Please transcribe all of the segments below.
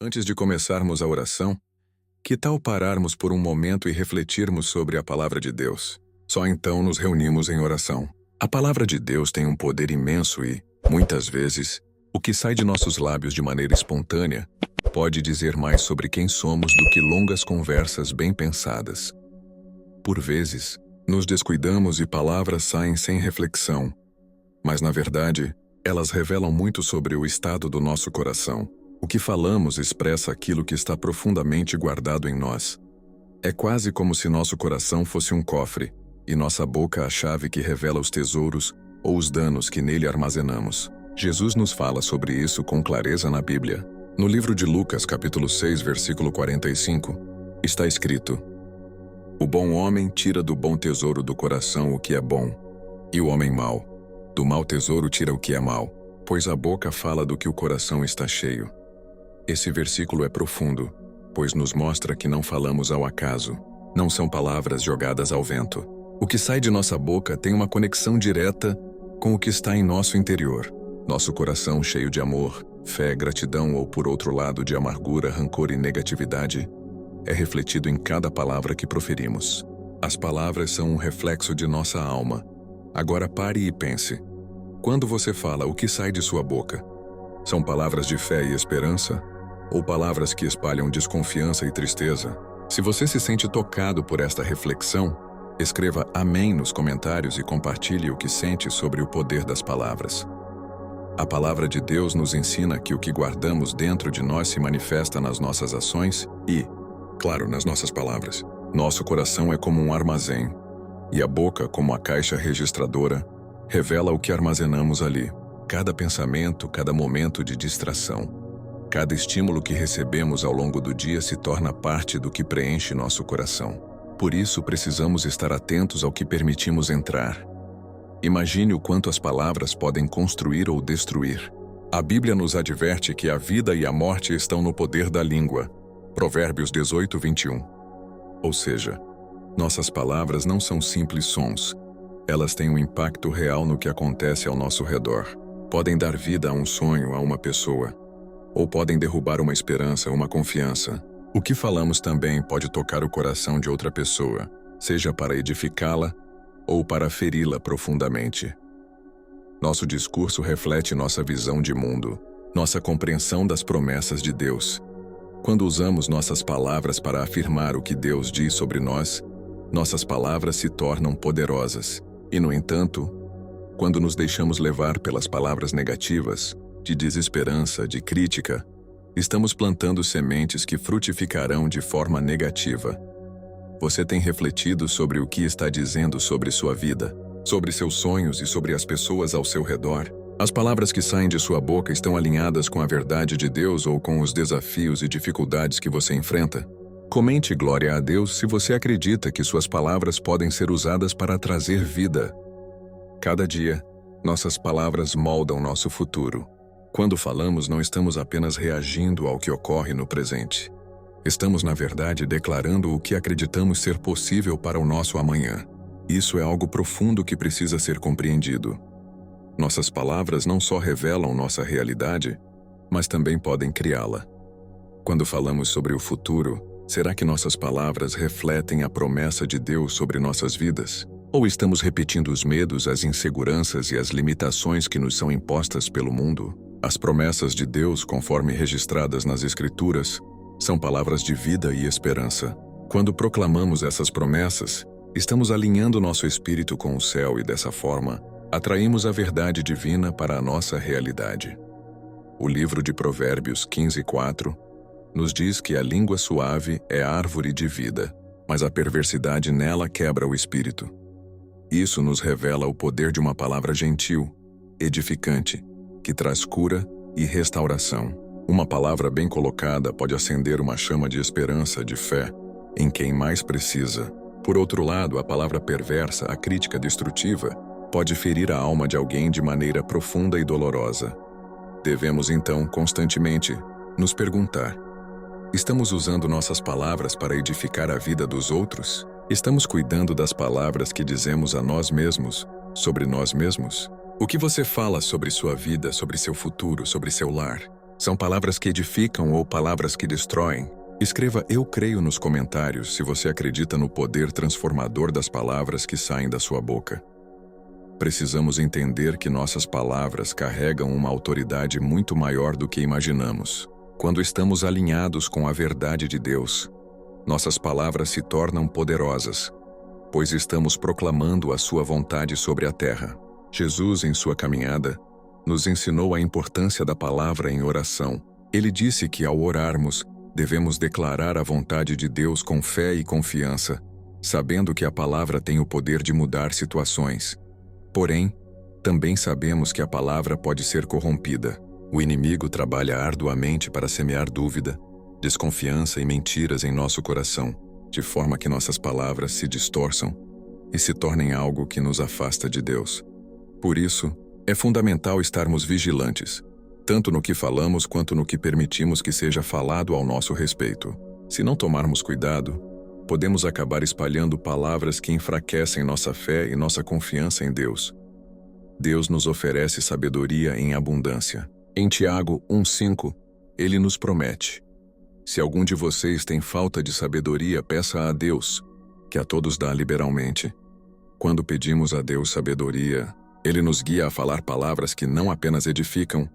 Antes de começarmos a oração, que tal pararmos por um momento e refletirmos sobre a palavra de Deus? Só então nos reunimos em oração. A palavra de Deus tem um poder imenso e, muitas vezes, o que sai de nossos lábios de maneira espontânea pode dizer mais sobre quem somos do que longas conversas bem pensadas. Por vezes, nos descuidamos e palavras saem sem reflexão, mas na verdade, elas revelam muito sobre o estado do nosso coração. O que falamos expressa aquilo que está profundamente guardado em nós. É quase como se nosso coração fosse um cofre, e nossa boca a chave que revela os tesouros ou os danos que nele armazenamos. Jesus nos fala sobre isso com clareza na Bíblia. No livro de Lucas, capítulo 6, versículo 45, está escrito: "O bom homem tira do bom tesouro do coração o que é bom, e o homem mau, do mau tesouro tira o que é mau, pois a boca fala do que o coração está cheio." Esse versículo é profundo, pois nos mostra que não falamos ao acaso, não são palavras jogadas ao vento. O que sai de nossa boca tem uma conexão direta com o que está em nosso interior. Nosso coração cheio de amor, fé, gratidão ou, por outro lado, de amargura, rancor e negatividade, é refletido em cada palavra que proferimos. As palavras são um reflexo de nossa alma. Agora pare e pense. Quando você fala, o que sai de sua boca? São palavras de fé e esperança? Ou palavras que espalham desconfiança e tristeza? Se você se sente tocado por esta reflexão, escreva amém nos comentários e compartilhe o que sente sobre o poder das palavras. A palavra de Deus nos ensina que o que guardamos dentro de nós se manifesta nas nossas ações e, claro, nas nossas palavras. Nosso coração é como um armazém, e a boca, como a caixa registradora, revela o que armazenamos ali. Cada pensamento, cada momento de distração, cada estímulo que recebemos ao longo do dia se torna parte do que preenche nosso coração. Por isso, precisamos estar atentos ao que permitimos entrar. Imagine o quanto as palavras podem construir ou destruir. A Bíblia nos adverte que a vida e a morte estão no poder da língua. Provérbios 18, 21. Ou seja, nossas palavras não são simples sons. Elas têm um impacto real no que acontece ao nosso redor. Podem dar vida a um sonho, a uma pessoa, ou podem derrubar uma esperança, uma confiança. O que falamos também pode tocar o coração de outra pessoa, seja para edificá-la ou para feri-la profundamente. Nosso discurso reflete nossa visão de mundo, nossa compreensão das promessas de Deus. Quando usamos nossas palavras para afirmar o que Deus diz sobre nós, nossas palavras se tornam poderosas. E, no entanto, quando nos deixamos levar pelas palavras negativas, de desesperança, de crítica, estamos plantando sementes que frutificarão de forma negativa. Você tem refletido sobre o que está dizendo sobre sua vida, sobre seus sonhos e sobre as pessoas ao seu redor? As palavras que saem de sua boca estão alinhadas com a verdade de Deus ou com os desafios e dificuldades que você enfrenta? Comente glória a Deus se você acredita que suas palavras podem ser usadas para trazer vida. Cada dia, nossas palavras moldam nosso futuro. Quando falamos, não estamos apenas reagindo ao que ocorre no presente. Estamos, na verdade, declarando o que acreditamos ser possível para o nosso amanhã. Isso é algo profundo que precisa ser compreendido. Nossas palavras não só revelam nossa realidade, mas também podem criá-la. Quando falamos sobre o futuro, será que nossas palavras refletem a promessa de Deus sobre nossas vidas? Ou estamos repetindo os medos, as inseguranças e as limitações que nos são impostas pelo mundo? As promessas de Deus, conforme registradas nas Escrituras, são palavras de vida e esperança. Quando proclamamos essas promessas, estamos alinhando nosso espírito com o céu e, dessa forma, atraímos a verdade divina para a nossa realidade. O livro de Provérbios 15:4 nos diz que a língua suave é árvore de vida, mas a perversidade nela quebra o espírito. Isso nos revela o poder de uma palavra gentil, edificante, que traz cura e restauração. Uma palavra bem colocada pode acender uma chama de esperança, de fé, em quem mais precisa. Por outro lado, a palavra perversa, a crítica destrutiva, pode ferir a alma de alguém de maneira profunda e dolorosa. Devemos, então, constantemente, nos perguntar: estamos usando nossas palavras para edificar a vida dos outros? Estamos cuidando das palavras que dizemos a nós mesmos, sobre nós mesmos? O que você fala sobre sua vida, sobre seu futuro, sobre seu lar? São palavras que edificam ou palavras que destroem? Escreva "Eu creio" nos comentários se você acredita no poder transformador das palavras que saem da sua boca. Precisamos entender que nossas palavras carregam uma autoridade muito maior do que imaginamos. Quando estamos alinhados com a verdade de Deus, nossas palavras se tornam poderosas, pois estamos proclamando a sua vontade sobre a terra. Jesus, em sua caminhada, nos ensinou a importância da palavra em oração. Ele disse que, ao orarmos, devemos declarar a vontade de Deus com fé e confiança, sabendo que a palavra tem o poder de mudar situações. Porém, também sabemos que a palavra pode ser corrompida. O inimigo trabalha arduamente para semear dúvida, desconfiança e mentiras em nosso coração, de forma que nossas palavras se distorçam e se tornem algo que nos afasta de Deus. Por isso, é fundamental estarmos vigilantes, tanto no que falamos quanto no que permitimos que seja falado ao nosso respeito. Se não tomarmos cuidado, podemos acabar espalhando palavras que enfraquecem nossa fé e nossa confiança em Deus. Deus nos oferece sabedoria em abundância. Em Tiago 1:5, ele nos promete: se algum de vocês tem falta de sabedoria, peça a Deus, que a todos dá liberalmente. Quando pedimos a Deus sabedoria, Ele nos guia a falar palavras que não apenas edificam,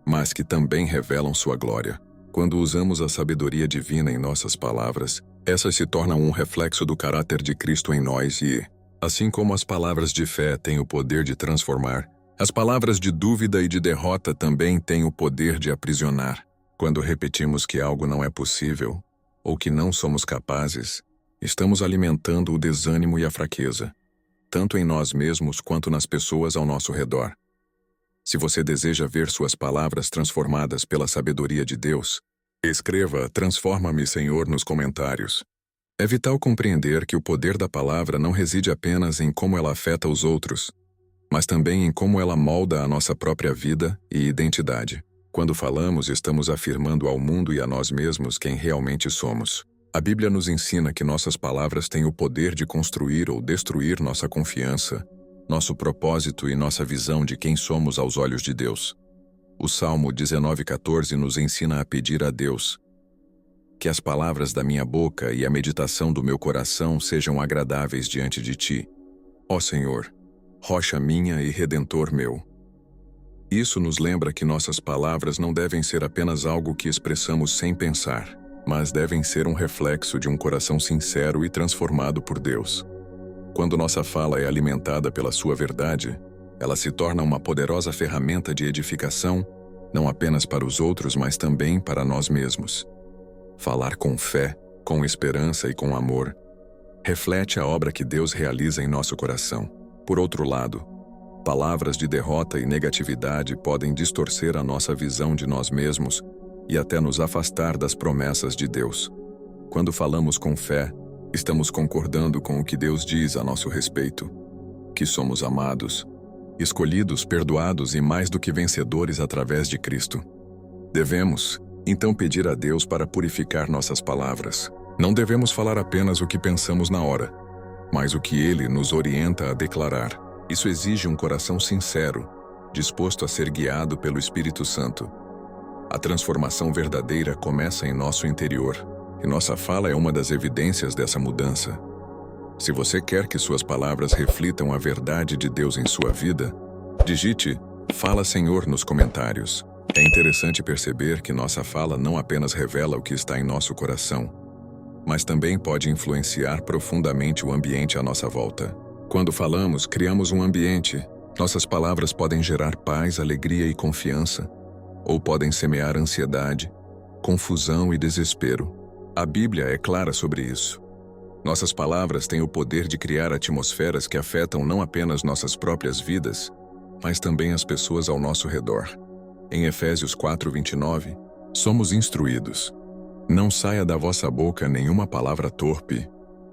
mas que também revelam sua glória. Quando usamos a sabedoria divina em nossas palavras, essas se tornam um reflexo do caráter de Cristo em nós e, assim como as palavras de fé têm o poder de transformar, as palavras de dúvida e de derrota também têm o poder de aprisionar. Quando repetimos que algo não é possível, ou que não somos capazes, estamos alimentando o desânimo e a fraqueza, tanto em nós mesmos quanto nas pessoas ao nosso redor. Se você deseja ver suas palavras transformadas pela sabedoria de Deus, escreva "Transforma-me, Senhor" nos comentários. É vital compreender que o poder da palavra não reside apenas em como ela afeta os outros, mas também em como ela molda a nossa própria vida e identidade. Quando falamos, estamos afirmando ao mundo e a nós mesmos quem realmente somos. A Bíblia nos ensina que nossas palavras têm o poder de construir ou destruir nossa confiança, nosso propósito e nossa visão de quem somos aos olhos de Deus. O Salmo 19:14 nos ensina a pedir a Deus: que as palavras da minha boca e a meditação do meu coração sejam agradáveis diante de ti, ó Senhor, rocha minha e redentor meu. Isso nos lembra que nossas palavras não devem ser apenas algo que expressamos sem pensar, mas devem ser um reflexo de um coração sincero e transformado por Deus. Quando nossa fala é alimentada pela sua verdade, ela se torna uma poderosa ferramenta de edificação, não apenas para os outros, mas também para nós mesmos. Falar com fé, com esperança e com amor reflete a obra que Deus realiza em nosso coração. Por outro lado, palavras de derrota e negatividade podem distorcer a nossa visão de nós mesmos e até nos afastar das promessas de Deus. Quando falamos com fé, estamos concordando com o que Deus diz a nosso respeito, que somos amados, escolhidos, perdoados e mais do que vencedores através de Cristo. Devemos, então, pedir a Deus para purificar nossas palavras. Não devemos falar apenas o que pensamos na hora, mas o que Ele nos orienta a declarar. Isso exige um coração sincero, disposto a ser guiado pelo Espírito Santo. A transformação verdadeira começa em nosso interior, e nossa fala é uma das evidências dessa mudança. Se você quer que suas palavras reflitam a verdade de Deus em sua vida, digite "Fala, Senhor" nos comentários. É interessante perceber que nossa fala não apenas revela o que está em nosso coração, mas também pode influenciar profundamente o ambiente à nossa volta. Quando falamos, criamos um ambiente. Nossas palavras podem gerar paz, alegria e confiança, ou podem semear ansiedade, confusão e desespero. A Bíblia é clara sobre isso. Nossas palavras têm o poder de criar atmosferas que afetam não apenas nossas próprias vidas, mas também as pessoas ao nosso redor. Em Efésios 4:29, somos instruídos: não saia da vossa boca nenhuma palavra torpe,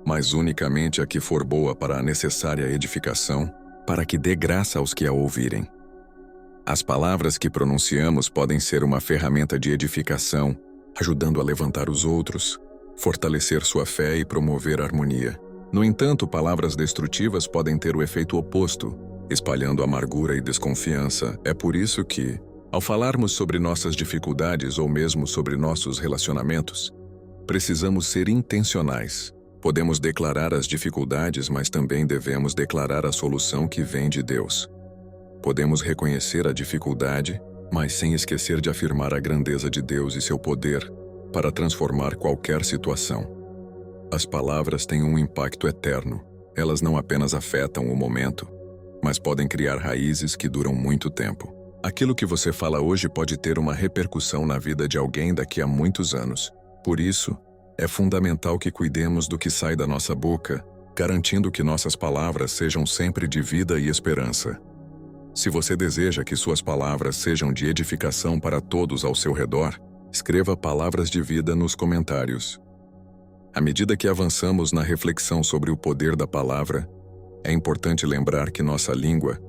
mas unicamente a que for boa para a necessária edificação, para que dê graça aos que a ouvirem. As palavras que pronunciamos podem ser uma ferramenta de edificação, ajudando a levantar os outros, fortalecer sua fé e promover a harmonia. No entanto, palavras destrutivas podem ter o efeito oposto, espalhando amargura e desconfiança. É por isso que, Ao falarmos sobre nossas dificuldades ou mesmo sobre nossos relacionamentos, precisamos ser intencionais. Podemos declarar as dificuldades, mas também devemos declarar a solução que vem de Deus. Podemos reconhecer a dificuldade, mas sem esquecer de afirmar a grandeza de Deus e seu poder para transformar qualquer situação. As palavras têm um impacto eterno. Elas não apenas afetam o momento, mas podem criar raízes que duram muito tempo. Aquilo que você fala hoje pode ter uma repercussão na vida de alguém daqui a muitos anos. Por isso, é fundamental que cuidemos do que sai da nossa boca, garantindo que nossas palavras sejam sempre de vida e esperança. Se você deseja que suas palavras sejam de edificação para todos ao seu redor, escreva palavras de vida nos comentários. À medida que avançamos na reflexão sobre o poder da palavra, é importante lembrar que nossa língua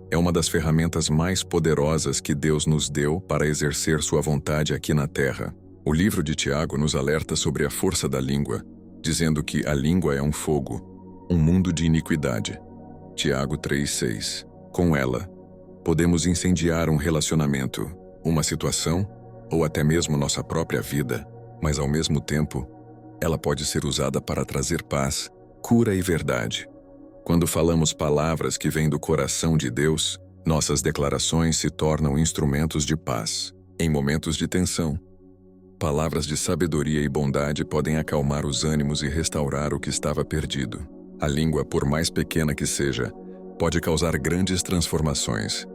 é uma das ferramentas mais poderosas que Deus nos deu para exercer sua vontade aqui na Terra. O livro de Tiago nos alerta sobre a força da língua, dizendo que a língua é um fogo, um mundo de iniquidade. Tiago 3:6. Com ela, podemos incendiar um relacionamento, uma situação ou até mesmo nossa própria vida, mas ao mesmo tempo, ela pode ser usada para trazer paz, cura e verdade. Quando falamos palavras que vêm do coração de Deus, nossas declarações se tornam instrumentos de paz. Em momentos de tensão, palavras de sabedoria e bondade podem acalmar os ânimos e restaurar o que estava perdido. A língua, por mais pequena que seja, pode causar grandes transformações.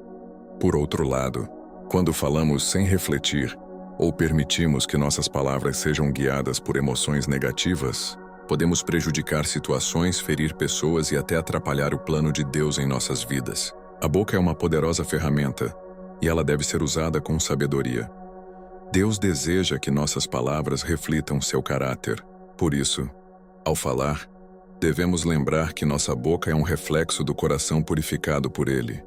Por outro lado, quando falamos sem refletir, ou permitimos que nossas palavras sejam guiadas por emoções negativas, podemos prejudicar situações, ferir pessoas e até atrapalhar o plano de Deus em nossas vidas. A boca é uma poderosa ferramenta, e ela deve ser usada com sabedoria. Deus deseja que nossas palavras reflitam seu caráter. Por isso, ao falar, devemos lembrar que nossa boca é um reflexo do coração purificado por Ele.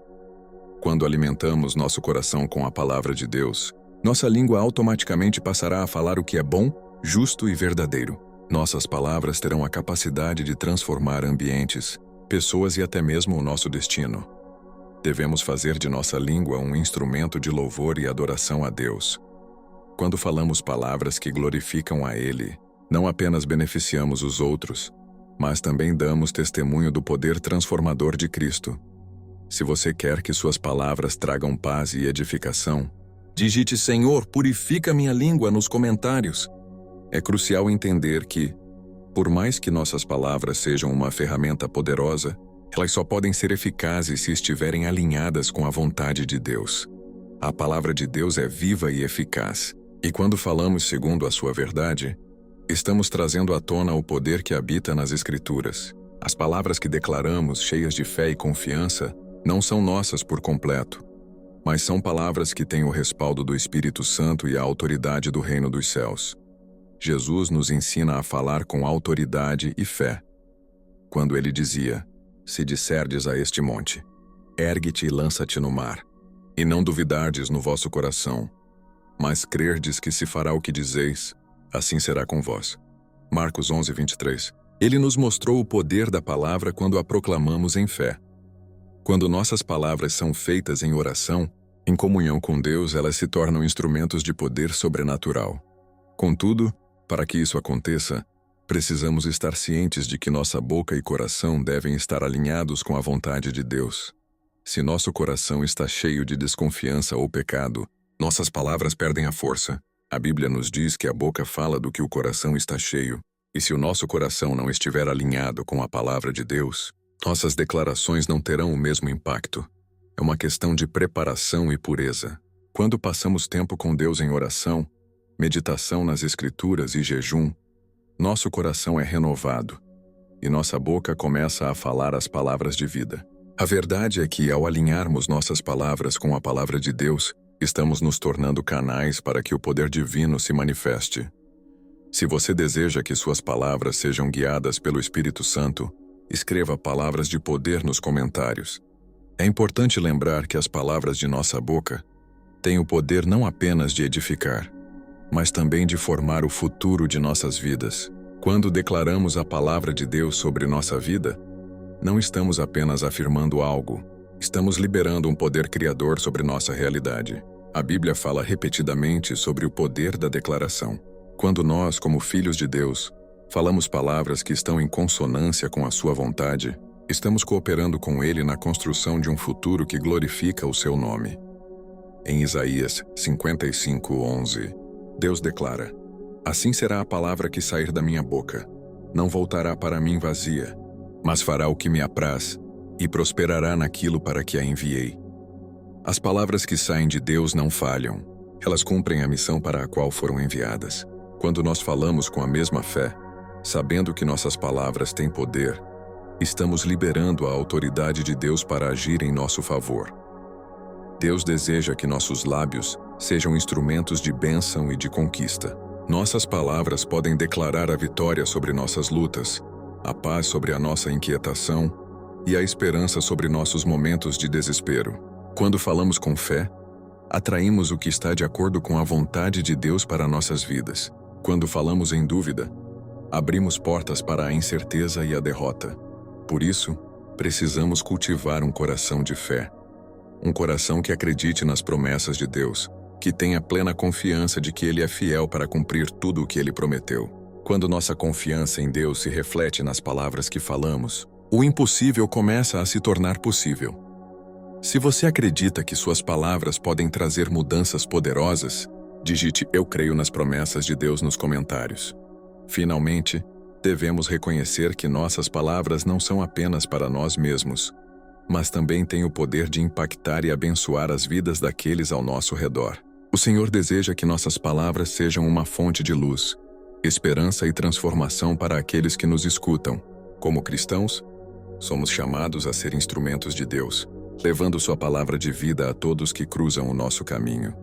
Quando alimentamos nosso coração com a palavra de Deus, nossa língua automaticamente passará a falar o que é bom, justo e verdadeiro. Nossas palavras terão a capacidade de transformar ambientes, pessoas e até mesmo o nosso destino. Devemos fazer de nossa língua um instrumento de louvor e adoração a Deus. Quando falamos palavras que glorificam a Ele, não apenas beneficiamos os outros, mas também damos testemunho do poder transformador de Cristo. Se você quer que suas palavras tragam paz e edificação, digite "Senhor, purifica minha língua" nos comentários. É crucial entender que, por mais que nossas palavras sejam uma ferramenta poderosa, elas só podem ser eficazes se estiverem alinhadas com a vontade de Deus. A palavra de Deus é viva e eficaz, e quando falamos segundo a sua verdade, estamos trazendo à tona o poder que habita nas Escrituras. As palavras que declaramos, cheias de fé e confiança, não são nossas por completo, mas são palavras que têm o respaldo do Espírito Santo e a autoridade do reino dos céus. Jesus nos ensina a falar com autoridade e fé. Quando ele dizia: "Se disserdes a este monte, ergue-te e lança-te no mar, e não duvidardes no vosso coração, mas crerdes que se fará o que dizeis, assim será com vós." Marcos 11:23. Ele nos mostrou o poder da palavra quando a proclamamos em fé. Quando nossas palavras são feitas em oração, em comunhão com Deus, elas se tornam instrumentos de poder sobrenatural. Contudo, para que isso aconteça, precisamos estar cientes de que nossa boca e coração devem estar alinhados com a vontade de Deus. Se nosso coração está cheio de desconfiança ou pecado, nossas palavras perdem a força. A Bíblia nos diz que a boca fala do que o coração está cheio, e se o nosso coração não estiver alinhado com a palavra de Deus, nossas declarações não terão o mesmo impacto. É uma questão de preparação e pureza. Quando passamos tempo com Deus em oração, meditação nas Escrituras e jejum, nosso coração é renovado e nossa boca começa a falar as palavras de vida. A verdade é que, ao alinharmos nossas palavras com a palavra de Deus, estamos nos tornando canais para que o poder divino se manifeste. Se você deseja que suas palavras sejam guiadas pelo Espírito Santo, escreva palavras de poder nos comentários. É importante lembrar que as palavras de nossa boca têm o poder não apenas de edificar, mas também de formar o futuro de nossas vidas. Quando declaramos a palavra de Deus sobre nossa vida, não estamos apenas afirmando algo, estamos liberando um poder criador sobre nossa realidade. A Bíblia fala repetidamente sobre o poder da declaração. Quando nós, como filhos de Deus, falamos palavras que estão em consonância com a sua vontade, estamos cooperando com Ele na construção de um futuro que glorifica o seu nome. Em Isaías 55:11, Deus declara: Assim será a palavra que sair da minha boca. Não voltará para mim vazia, mas fará o que me apraz e prosperará naquilo para que a enviei. As palavras que saem de Deus não falham. Elas cumprem a missão para a qual foram enviadas. Quando nós falamos com a mesma fé, sabendo que nossas palavras têm poder, estamos liberando a autoridade de Deus para agir em nosso favor. Deus deseja que nossos lábios sejam instrumentos de bênção e de conquista. Nossas palavras podem declarar a vitória sobre nossas lutas, a paz sobre a nossa inquietação e a esperança sobre nossos momentos de desespero. Quando falamos com fé, atraímos o que está de acordo com a vontade de Deus para nossas vidas. Quando falamos em dúvida, abrimos portas para a incerteza e a derrota. Por isso, precisamos cultivar um coração de fé. Um coração que acredite nas promessas de Deus, que tenha plena confiança de que Ele é fiel para cumprir tudo o que Ele prometeu. Quando nossa confiança em Deus se reflete nas palavras que falamos, o impossível começa a se tornar possível. Se você acredita que suas palavras podem trazer mudanças poderosas, digite "Eu creio nas promessas de Deus" nos comentários. Finalmente, devemos reconhecer que nossas palavras não são apenas para nós mesmos, mas também têm o poder de impactar e abençoar as vidas daqueles ao nosso redor. O Senhor deseja que nossas palavras sejam uma fonte de luz, esperança e transformação para aqueles que nos escutam. Como cristãos, somos chamados a ser instrumentos de Deus, levando sua palavra de vida a todos que cruzam o nosso caminho.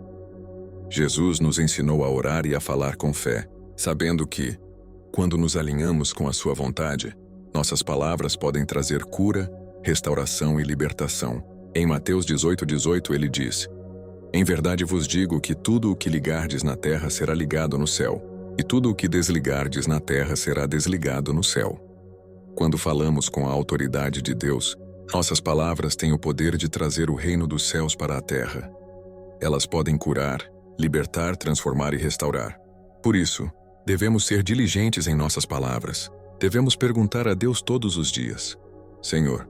Jesus nos ensinou a orar e a falar com fé, sabendo que, quando nos alinhamos com a sua vontade, nossas palavras podem trazer cura, restauração e libertação. Em Mateus 18:18 ele diz: Em verdade vos digo que tudo o que ligardes na terra será ligado no céu, e tudo o que desligardes na terra será desligado no céu. Quando falamos com a autoridade de Deus, nossas palavras têm o poder de trazer o reino dos céus para a terra. Elas podem curar, libertar, transformar e restaurar. Por isso, devemos ser diligentes em nossas palavras. Devemos perguntar a Deus todos os dias: Senhor,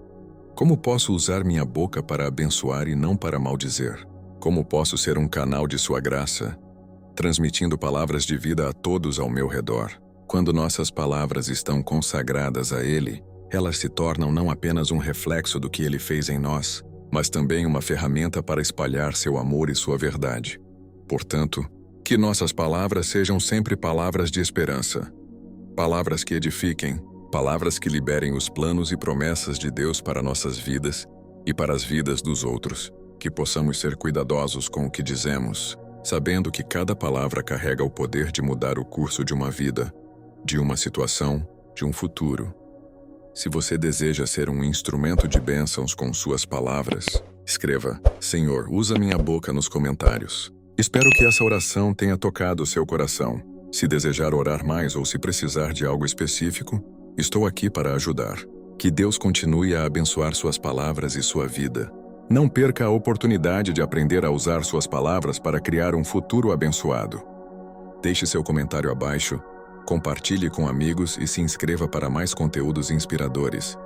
como posso usar minha boca para abençoar e não para maldizer? Como posso ser um canal de sua graça, transmitindo palavras de vida a todos ao meu redor? Quando nossas palavras estão consagradas a Ele, elas se tornam não apenas um reflexo do que Ele fez em nós, mas também uma ferramenta para espalhar seu amor e sua verdade. Portanto, que nossas palavras sejam sempre palavras de esperança, palavras que edifiquem, palavras que liberem os planos e promessas de Deus para nossas vidas e para as vidas dos outros. Que possamos ser cuidadosos com o que dizemos, sabendo que cada palavra carrega o poder de mudar o curso de uma vida, de uma situação, de um futuro. Se você deseja ser um instrumento de bênçãos com suas palavras, escreva: Senhor, usa minha boca nos comentários. Espero que essa oração tenha tocado o seu coração. Se desejar orar mais ou se precisar de algo específico, estou aqui para ajudar. Que Deus continue a abençoar suas palavras e sua vida. Não perca a oportunidade de aprender a usar suas palavras para criar um futuro abençoado. Deixe seu comentário abaixo, compartilhe com amigos e se inscreva para mais conteúdos inspiradores.